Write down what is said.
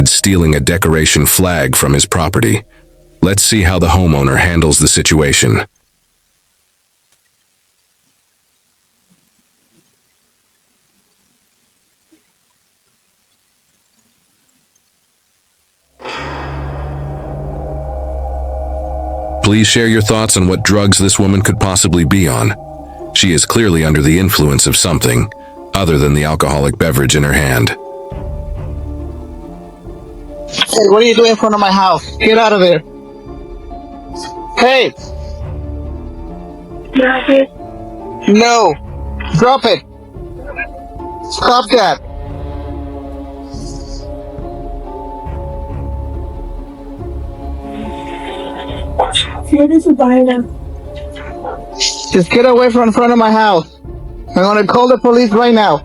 stealing a decoration flag from his property. Let's see how the homeowner handles the situation. Please share your thoughts on what drugs this woman could possibly be on. She is clearly under the influence of something other than the alcoholic beverage in her hand. Hey, what are you doing in front of my house? Get out of there. Hey! No! Drop it! Stop that! Just get away from in front of my house. I'm gonna call the police right now.